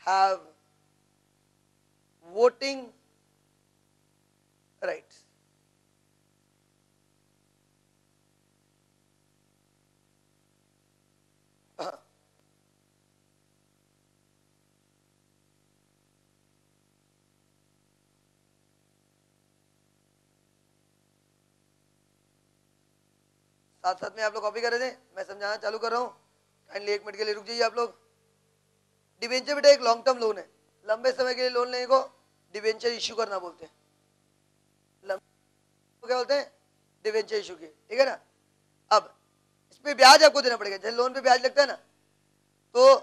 have voting rights. साथ साथ में आप लोग कॉपी कर रहे थे, मैं समझाना चालू कर रहा हूँ, काइंडली 1 मिनट के लिए रुक जाइए आप लोग। डिबेंचर बेटा एक लॉन्ग टर्म लोन है, लंबे समय के लिए लोन लेने को डिबेंचर इश्यू करना बोलते हैं। क्या बोलते हैं? डिबेंचर इश्यू की, ठीक है ना। अब इस पे ब्याज आपको देना पड़ेगा, जैसे लोन पे ब्याज लगता है ना, तो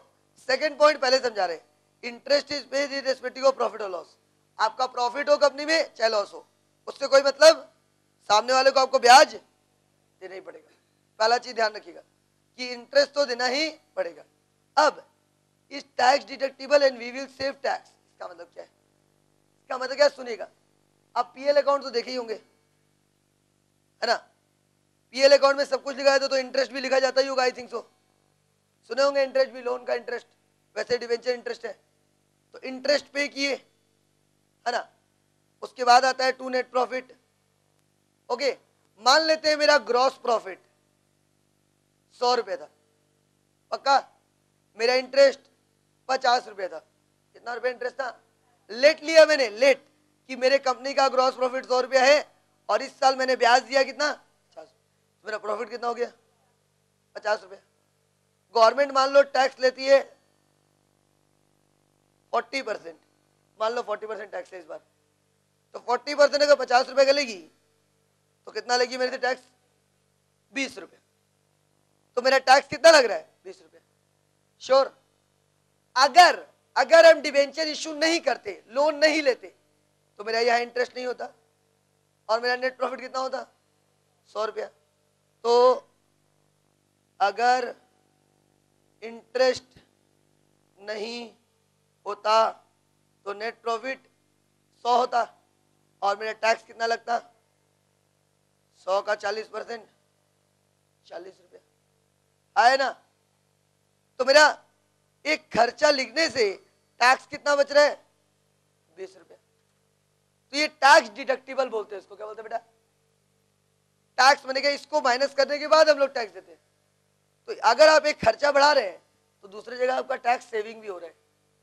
सेकंड पॉइंट पहले समझा रहे, interest is paid irrespective of profit और लॉस। आपका प्रॉफिट हो कंपनी में चाहे लॉस हो, उससे कोई मतलब, सामने वाले को आपको ब्याज देना ही पड़ेगा। पहला चीज ध्यान रखिएगा कि इंटरेस्ट तो देना ही पड़ेगा। अब इस tax deductible and we will save tax, इसका मतलब क्या है? इसका मतलब क्या, सुनिएगा। आप पीएल अकाउंट तो देखे ही होंगे, है ना। पीएल अकाउंट में सब कुछ लिखा है तो इंटरेस्ट भी लिखा जाता ही होगा, आई थिंक सो। सुने होंगे इंटरेस्ट भी, लोन का इंटरेस्ट, वैसे डिवेंचर इंटरेस्ट है। तो इंटरेस्ट पे किए, है ना, उसके बाद आता है टू नेट प्रॉफिट। ओके, मान लेते हैं मेरा ग्रॉस प्रॉफिट 100 रुपए था, पक्का। मेरा इंटरेस्ट 50 रुपए था। कितना रुपए इंटरेस्ट था? लेट लिया मैंने, लेट, कि मेरे कंपनी का ग्रॉस प्रॉफिट 100 रुपया है और इस साल मैंने ब्याज दिया कितना? 50। तो मेरा प्रॉफिट कितना हो गया? 50 रुपया। गवर्नमेंट मान लो टैक्स लेती है 40%, मान लो 40% टैक्स है इस बार, तो 40% अगर 50 रुपए का लेगी तो कितना लेगी मेरे से टैक्स? 20 रुपए। तो मेरा टैक्स कितना लग रहा है? 20 रुपए। श्योर। अगर हम डिबेंचर इश्यू नहीं करते, लोन नहीं लेते, तो मेरा यहां इंटरेस्ट नहीं होता और मेरा नेट प्रॉफिट कितना होता? 100 रुपया। तो अगर इंटरेस्ट नहीं होता तो नेट प्रॉफिट 100 होता और मेरा टैक्स कितना लगता? 100 का 40%, 40 रुपया आए ना। तो मेरा एक खर्चा लिखने से टैक्स कितना बच रहा है? 20 रुपया। तो ये टैक्स डिडक्टिबल बोलते हैं इसको। क्या बोलते हैं बेटा? टैक्स मैंने कहा इसको माइनस करने के बाद हम लोग टैक्स देते हैं। तो अगर आप एक खर्चा बढ़ा रहे हैं तो दूसरी जगह आपका टैक्स सेविंग भी हो रहा है।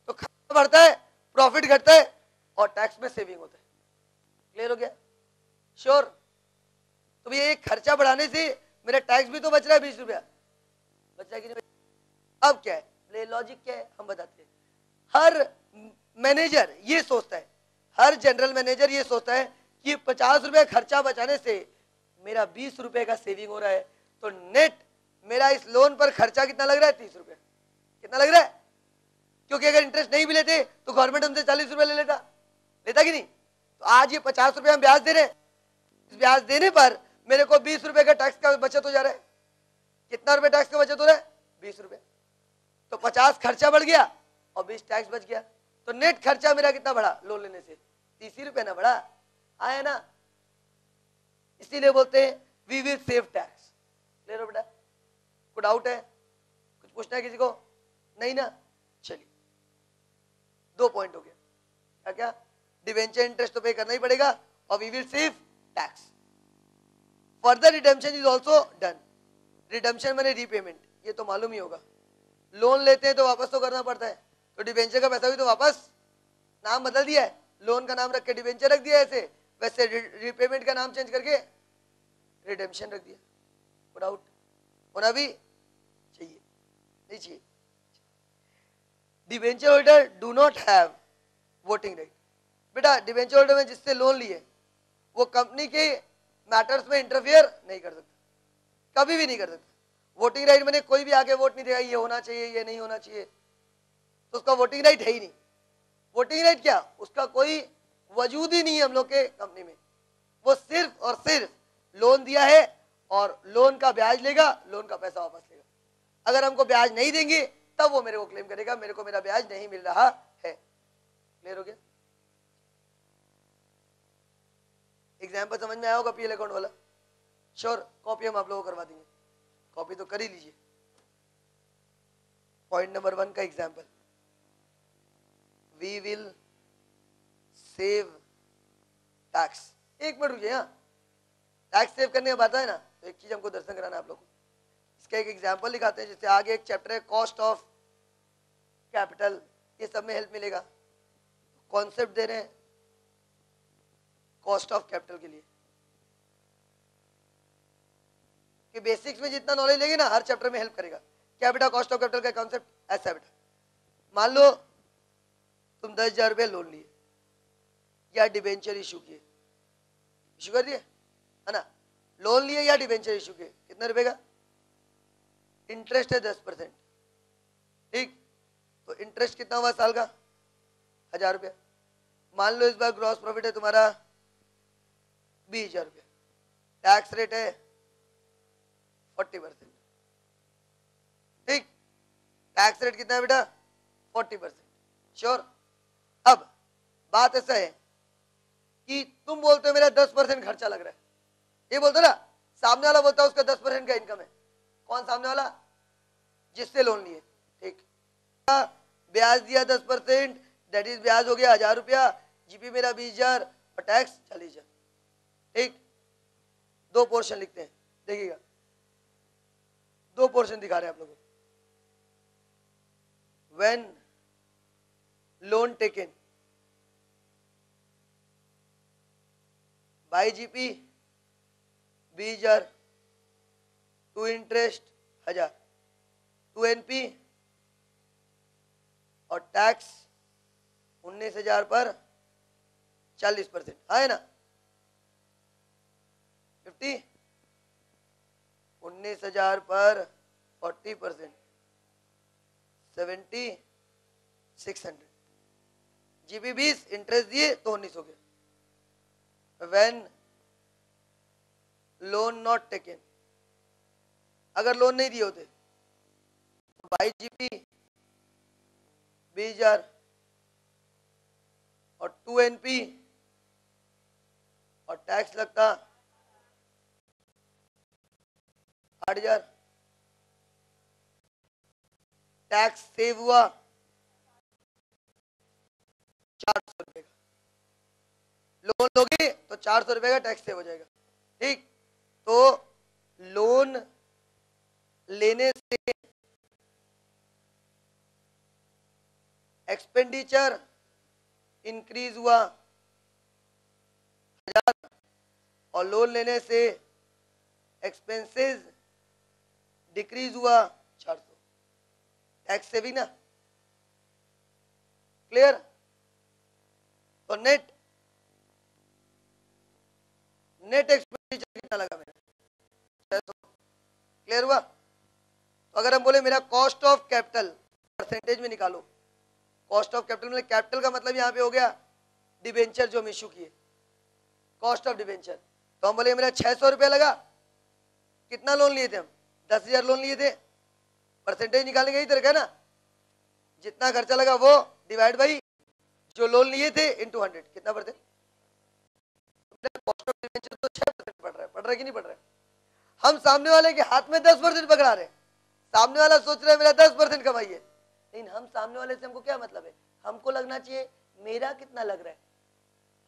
तो खर्चा बढ़ता है, प्रॉफिट घटता है और टैक्स में सेविंग होता है। क्लियर हो गया? श्योर। तो भैया एक खर्चा बढ़ाने से मेरा टैक्स भी तो बच रहा है 20 रुपया, बच रहा है कि नहीं? अब क्या है लॉजिक, क्या है हम बताते हैं। हर मैनेजर ये सोचता है, हर जनरल मैनेजर ये सोचता है कि 50 रुपए खर्चा बचाने से मेरा 20 रुपए का सेविंग हो रहा है, तो नेट मेरा इस लोन पर खर्चा कितना लग रहा है? 30 रुपए। कितना लग रहा है? क्योंकि अगर इंटरेस्ट नहीं भी लेते तो गवर्नमेंट हमसे 40 रुपए ले लेता कि नहीं। तो आज ये 50 रुपए हम ब्याज दे रहे हैं, इस ब्याज देने पर मेरे को 20 रुपए का टैक्स का बचत हो जा रहा है। कितना रुपए टैक्स का बचत हो रहा है? 20 रुपए। तो 50 खर्चा बढ़ गया और 20 टैक्स बच गया। तो नेट खर्चा मेरा कितना बढ़ा लोन लेने से? 30 रुपए ना बढ़ा, आया ना। इसीलिए बोलते हैं वी विल सेव टैक्स। ले लो बेटा, कोई डाउट है? कुछ पूछना है किसी को? नहीं ना। चलिए 2 पॉइंट हो गया। क्या क्या? डिवेंचर इंटरेस्ट तो पे करना ही पड़ेगा और we will save tax. Further redemption is also done. Redemption माने रीपेमेंट, ये तो मालूम ही होगा। लोन लेते हैं तो वापस तो करना पड़ता है, तो डिवेंचर का पैसा भी तो वापस, नाम बदल दिया है, लोन का नाम रख के डिवेंचर रख दिया ऐसे, वैसे रीपेमेंट का नाम चेंज करके रिडेम्पशन रख दिया। डाउट होना भी चाहिए, नहीं चाहिए? Debenture holder do not have voting right. बेटा डिवेंचर होल्डर में जिससे लोन लिए वो कंपनी के मैटर्स में इंटरफियर नहीं कर सकता, कभी भी नहीं कर सकता। वोटिंग राइट मैंने कोई भी आके वोट नहीं देगा ये होना चाहिए ये नहीं होना चाहिए, तो उसका वोटिंग राइट है ही नहीं। वोटिंग राइट क्या, उसका कोई वजूद ही नहीं है हम लोग के कंपनी में। वो सिर्फ और सिर्फ लोन दिया है और लोन का ब्याज लेगा, लोन का पैसा वापस लेगा। अगर हमको ब्याज नहीं देंगे तब वो मेरे को क्लेम करेगा मेरे को मेरा ब्याज नहीं मिल रहा है। क्लियर हो गया? एग्जाम्पल समझ में आया होगा पीएल अकाउंट वाला? श्योर। कॉपी हम आप लोगों को करवा देंगे, कॉपी तो कर ही लीजिए। पॉइंट नंबर 1 का example, we will save tax. एक मिनट रुकिए, यहाँ टैक्स सेव करने का बात है ना, तो एक चीज हमको दर्शन कराना है आप लोग को। इसका एक एग्जांपल दिखाते हैं, जैसे आगे एक चैप्टर है कॉस्ट ऑफ कैपिटल, ये सब में हेल्प मिलेगा। कॉन्सेप्ट दे रहे हैं कॉस्ट ऑफ कैपिटल के लिए, कि बेसिक्स में जितना नॉलेज लेंगे ना हर चैप्टर में हेल्प करेगा। क्या बेटा कॉस्ट ऑफ कैपिटल का कॉन्सेप्ट ऐसा है बेटा, मान लो तुम 10,000 रुपये लोन लिए या डिबेंचर इशू किए, इशू कर दिए है ना, लोन लिए या डिबेंचर इशू किए, कितने रुपए का इंटरेस्ट है 10%, ठीक। तो इंटरेस्ट कितना हुआ साल का 1,000 रुपया। मान लो इस बार ग्रॉस प्रॉफिट है तुम्हारा 20,000 रुपया, टैक्स रेट है 40%, ठीक। टैक्स रेट कितना है बेटा 40%, श्योर। अब बात ऐसा है कि तुम बोलते हो मेरा 10% खर्चा लग रहा है, ये बोलते ना, सामने वाला बोलता है उसका 10% का इनकम है। कौन सामने वाला, जिससे लोन लिए, ठीक। ब्याज दिया 10%, दैट इज ब्याज हो गया 1,000 रुपया, जीपी मेरा 20,000 और टैक्स 40,000, ठीक। दो पोर्शन लिखते हैं, देखिएगा दो पोर्शन दिखा रहे हैं आप लोगों को। When loan taken by GP 20,000, to interest 1,000, to NP और टैक्स 19,000 पर 40%, है ना 50, 19,000 पर 40%, 7,600, जीबी 20, इंटरेस्ट दिए तो 19 हो गया। व्हेन लोन नॉट टेकन, अगर लोन नहीं दिए होते, बाई जीपी 20,000 और 2 एनपी और टैक्स लगता 8,000, टैक्स सेव हुआ 400 रुपए का। लोन लोगे तो 400 रुपए का टैक्स सेव हो जाएगा, ठीक। तो लोन लेने से एक्सपेंडिचर इंक्रीज हुआ 1,000 और लोन लेने से एक्सपेंसेस डिक्रीज हुआ 400, टैक्स सेविंग ना, क्लियर। तो नेट एक्सपेंडिचर कितना लगा मेरा 600, क्लियर हुआ। तो अगर हम बोले मेरा कॉस्ट ऑफ कैपिटल परसेंटेज में निकालो, कॉस्ट ऑफ कैपिटल में कैपिटल का मतलब यहाँ पे हो गया डिबेंचर जो हम इशू किए, कॉस्ट ऑफ डिबेंचर। तो हम बोले मेरा 600 रुपया लगा, कितना लोन लिए थे हम 10,000 लोन लिए थे, परसेंटेज निकालेंगे इस तरह का ना, जितना खर्चा लगा वो डिवाइड बाई जो लोन लिए थे इनटू 100, कितना परसेंट। कॉस्ट ऑफ डिबेंचर तो 6% पड़ रहा है कि नहीं पड़ रहा है। हम सामने वाले के हाथ में 10% पकड़ा रहे हैं, सामने वाला सोच रहा है मेरा 10% कमाई है, लेकिन हम सामने वाले से हमको क्या मतलब है, हमको लगना चाहिए मेरा कितना लग रहा है।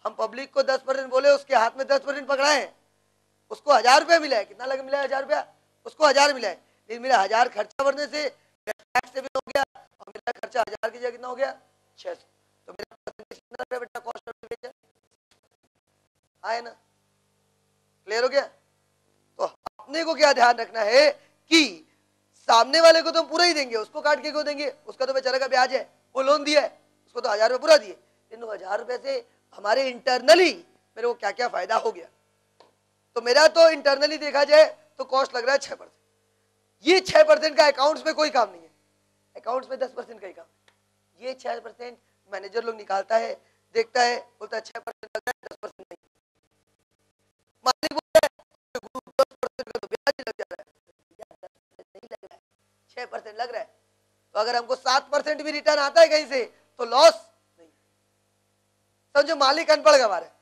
हम पब्लिक को 10% बोले, उसके हाथ में 10% पकड़ाए, उसको 1,000 रुपया मिला है, कितना लग मिला है 1,000 रुपया, उसको 1,000 मिला है, लेकिन मेरा 1,000 खर्चा बढ़ने से टैक्स से भी हो गया और मेरा खर्चा 1,000 की जगह कितना हो गया 600। तो मेरा परसेंटेज कितना लग रहा है बेटा कॉस्ट ऑफ डिबेंचर, आए ना, क्लियर हो गया। तो अपने को क्या ध्यान रखना है कि सामने वाले को तो हम पूरा ही देंगे, उसको काट के क्यों देंगे, उसका तो बेचारे का ब्याज है, वो लोन दिया है, उसको तो 1,000 रुपये पूरा दिए, लेकिन 1,000 रुपये से हमारे इंटरनली मेरे को क्या क्या फायदा हो गया। तो मेरा तो इंटरनली देखा जाए तो कॉस्ट लग रहा है 6%, ये 6% का अकाउंट्स में कोई काम नहीं है, अकाउंट्स में 10% का ही काम है। ये 6% मैनेजर लोग निकालता है, देखता है, बोलता है 6% लग रहा है 10% नहीं, मालिक बोलता है 10% का तो ब्याज ही लग जा रहा है, नहीं लग रहा है 6% लग रहा है। तो अगर हमको 7% भी रिटर्न आता है कहीं से तो लॉस नहीं। समझो मालिक अनपढ़ गवा रहा है,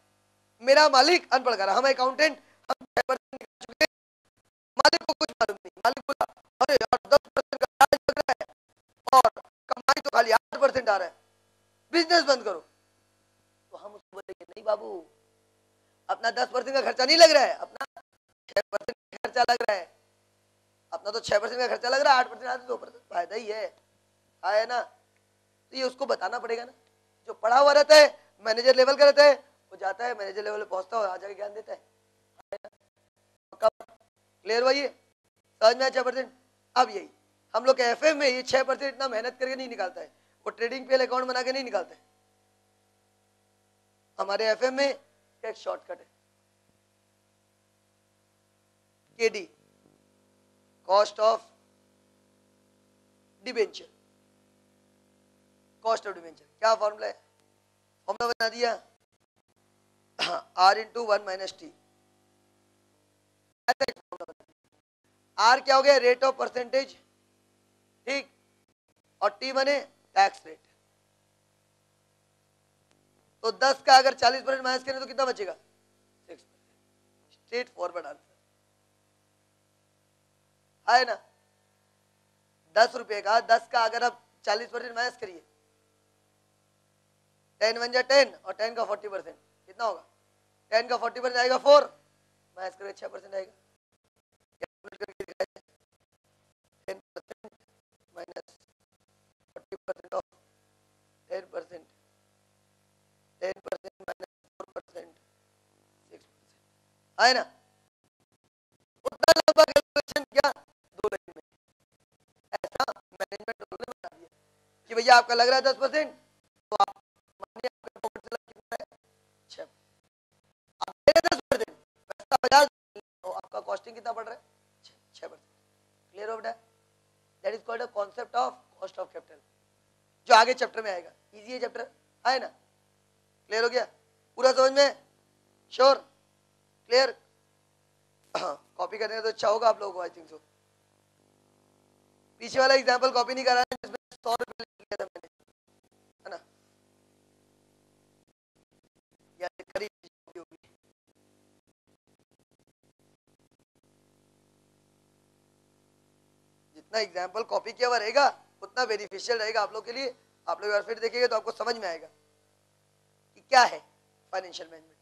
मेरा मालिक अनपढ़ कर रहा, हम अकाउंटेंट हम 6% निकाल चुके, मालिक को कुछ मालूम नहीं, मालिक बोला अरे यार 10% का ब्याज लग रहा है और कमाई तो खाली 8% आ रहा है, बिजनेस बंद करो। तो हम उसको बोलेंगे नहीं बाबू, अपना 10% का खर्चा नहीं लग रहा है, अपना 6% का खर्चा लग रहा है, अपना तो 6% का खर्चा लग रहा है, 8% आते 2% फायदा ही है ना। तो ये उसको बताना पड़ेगा ना। जो पढ़ा हुआ रहता है, मैनेजर लेवल का रहता है, वो जाता है मैनेजर लेवल पे पहुंचता है, आ जाके ज्ञान देता है। क्लियर हुआ ये? समझ में 6%। अब यही हम लोग के एफएम में ये 6% इतना मेहनत करके नहीं निकालता है, वो ट्रेडिंग पे अकाउंट बना के नहीं निकालता है। हमारे एफएम में एक शॉर्टकट है, KD, cost of debenture. Cost of debenture क्या फॉर्मूला है? फॉर्मूला बता दिया, आर इंटू 1 - टी। आर क्या हो गया? रेट ऑफ परसेंटेज, ठीक, और टी बने टैक्स रेट। तो 10 का अगर 40% माइनस करें तो कितना बचेगा? 6%। स्ट्रेट फॉरवर्ड आंसर है ना। 10 रुपए का 10 का अगर आप 40% माइनस करिए, 10 बन जाए 10 और 10 का 40% कितना होगा? 10 का 40% आएगा 4, माइनस करके 6% आएगा। 10% माइनस 40% ऑफ 10%, 10% माइनस 4%, 6% है ना। उतना लंबा कैलकुलेशन क्या 2 लाइन में? ऐसा मैनेजमेंट रूल ने बता दिया कि भैया आपका लग रहा है 10%, तो आप मानिए आपके पॉकेट से लग कितना है? 6। आप दे रहे 10%, पैसा 50, तो आपका कॉस्टिंग कितना पड़ रहा है? 6%। क्लियर हो बेटा? That is called a concept of cost of capital, जो आगे चैप्टर में आएगा। इजी है चैप्टर, है ना। क्लियर हो गया? पूरा समझ में? श्योर? क्लियर? कॉपी करने तो अच्छा होगा आप लोगों को, आई थिंक सो। पीछे वाला एग्जांपल कॉपी नहीं करा है जिसमें 100 रुपए लिया था मैंने, है ना। या करी होगी। जितना एग्जांपल कॉपी किया हुआ रहेगा उतना बेनिफिशियल रहेगा आप लोग के लिए। आप लोग फिर देखेंगे तो आपको समझ में आएगा कि क्या है फाइनेंशियल मैनेजमेंट।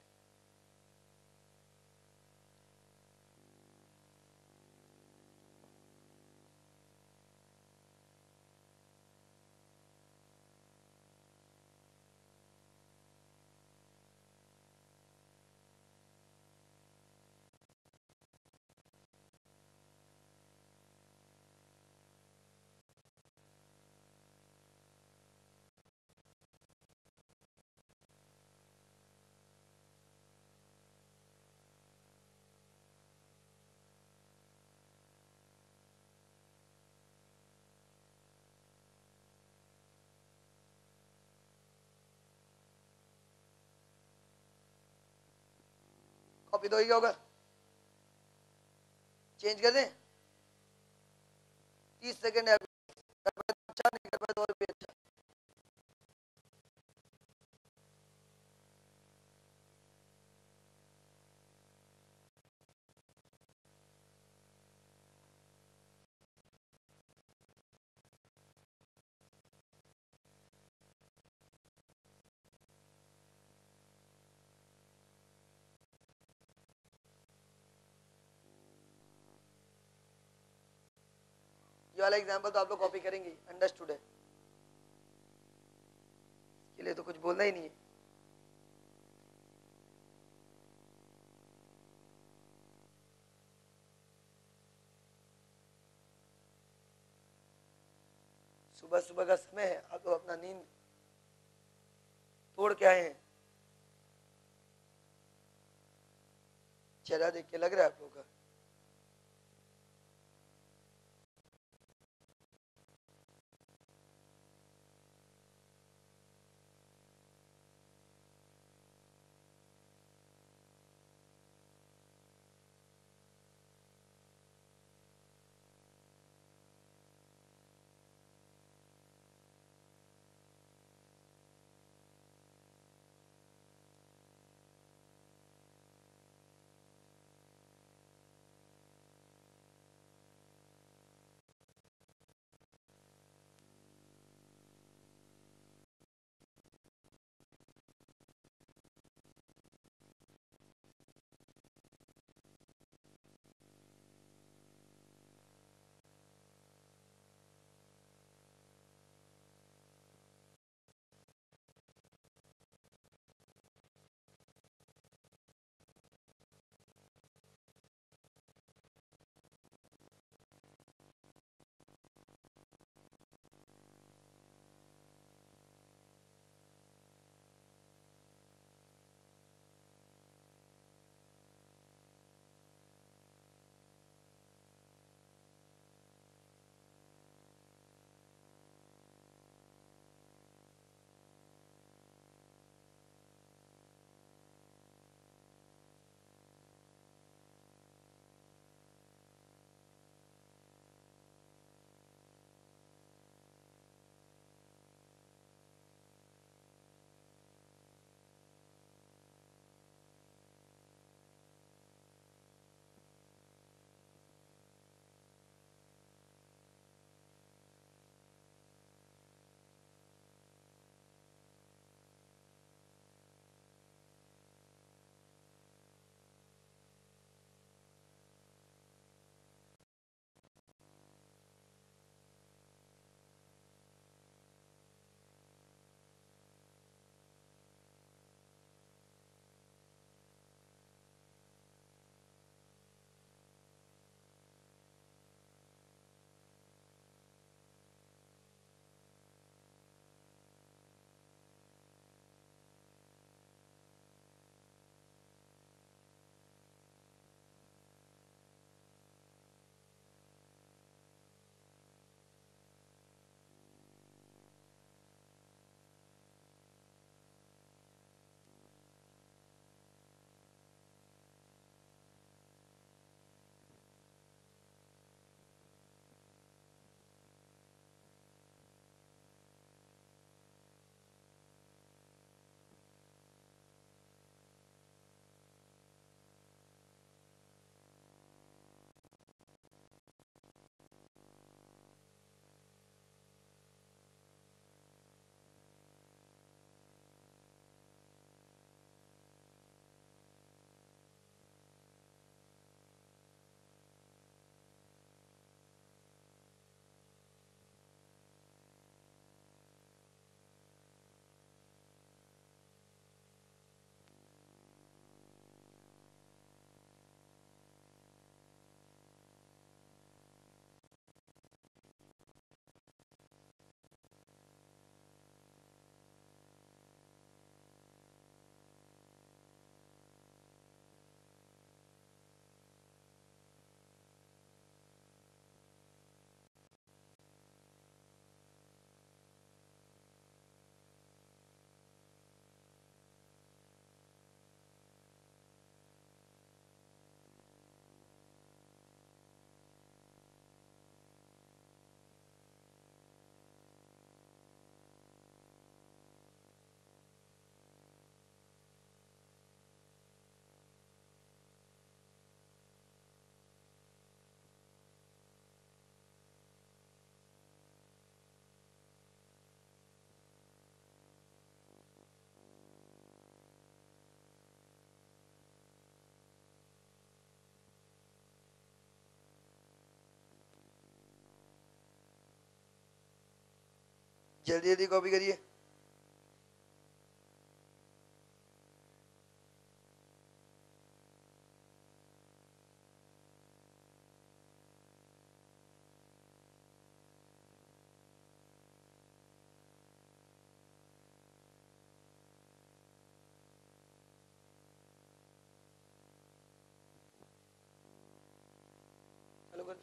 कॉपी तो ही होगा, चेंज कर दें? 30 सेकेंड है, अच्छा नहीं कर पाए तो और भी अच्छा। ये वाला एग्जांपल तो आप लोग कॉपी करेंगे, अंडरस्टूड है, इसके लिए तो कुछ बोलना ही नहीं है। सुबह सुबह का समय है, आप लोग अपना नींद तोड़ के आए हैं, चेहरा देख के लग रहा है आप लोगों का। जल्दी जल्दी कॉपी करिए। चलो कर।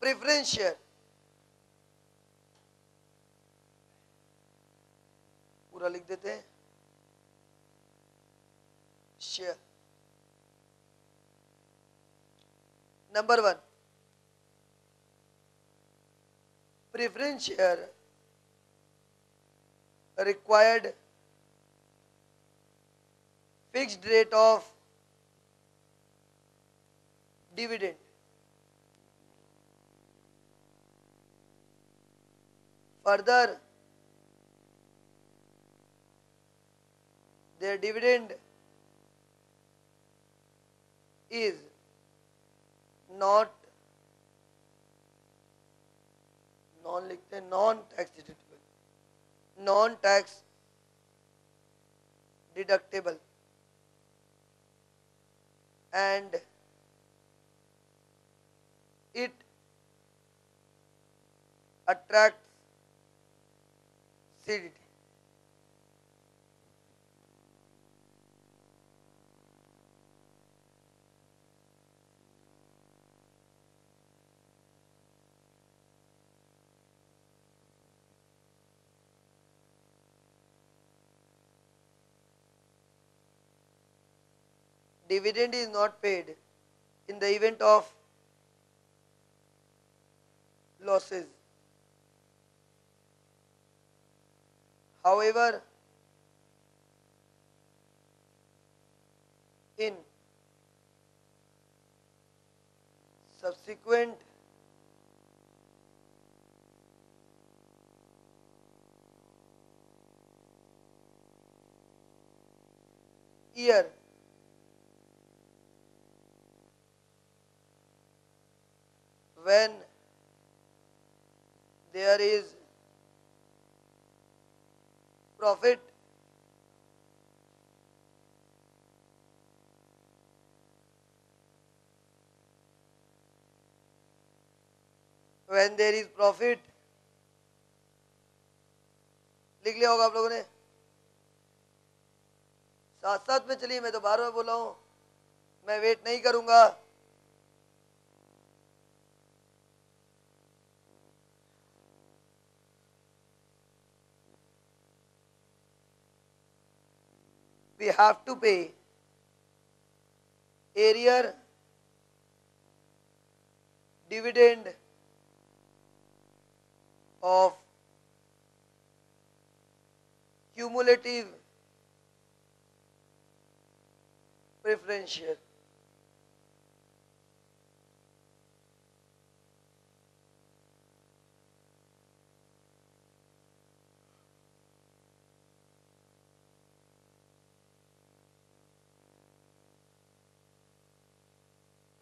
प्रेफरेंस शेयर पूरा लिख देते हैं। Share number 1, preference share required fixed rate of dividend. Further, their dividend is not non लिखते हैं non tax deductible, non tax deductible and it attracts CDT. Dividend is not paid in the event of losses. However, in subsequent year, when there is profit, when there is profit, लिख लिया होगा आप लोगों ने। साथ साथ में चलिए, मैं तो बार बार बोला हूं, मैं वेट नहीं करूंगा। We have to pay arrear dividend of cumulative preference share.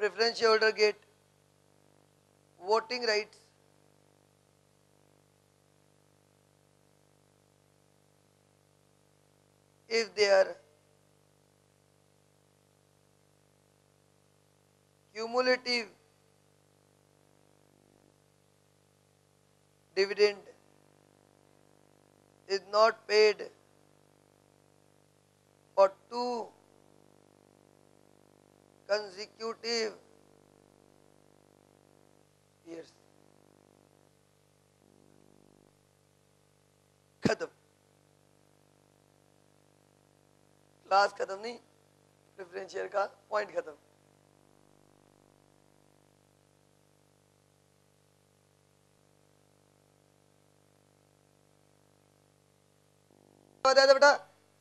Preference shareholder get voting rights if their cumulative dividend is not paid for 2 consecutive years. खत्म। क्लास खत्म नहीं, प्रेफरेंस शेयर का पॉइंट खत्म। बताया था बेटा,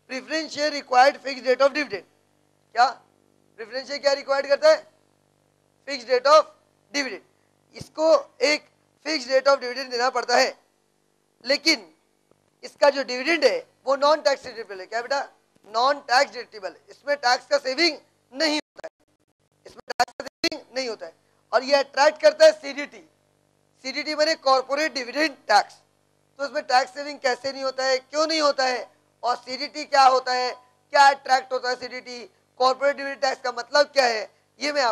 preference share required fix rate of dividend. क्या preference share क्या रिक्वायर्ड करता है? Fix rate of dividend. इसको एक फिक्स रेट ऑफ डिविडेंड देना पड़ता है, लेकिन इसका जो डिविडेंड है वो नॉन टैक्स डिडक्टिबल है। क्या बेटा? Non tax deductible. इसमें टैक्स का सेविंग नहीं होता है, इसमें टैक्स का सेविंग नहीं होता है। और ये अट्रैक्ट करता है सीडीटी। सीडीटी माने कॉर्पोरेट डिविडेंड टैक्स। तो इसमें टैक्स सेविंग कैसे नहीं होता है, क्यों नहीं होता है, और सीडीटी क्या होता है, क्या अट्रैक्ट होता है सीडीटी, कॉर्पोरेट डिविडेंड टैक्स का मतलब क्या है, ये मैं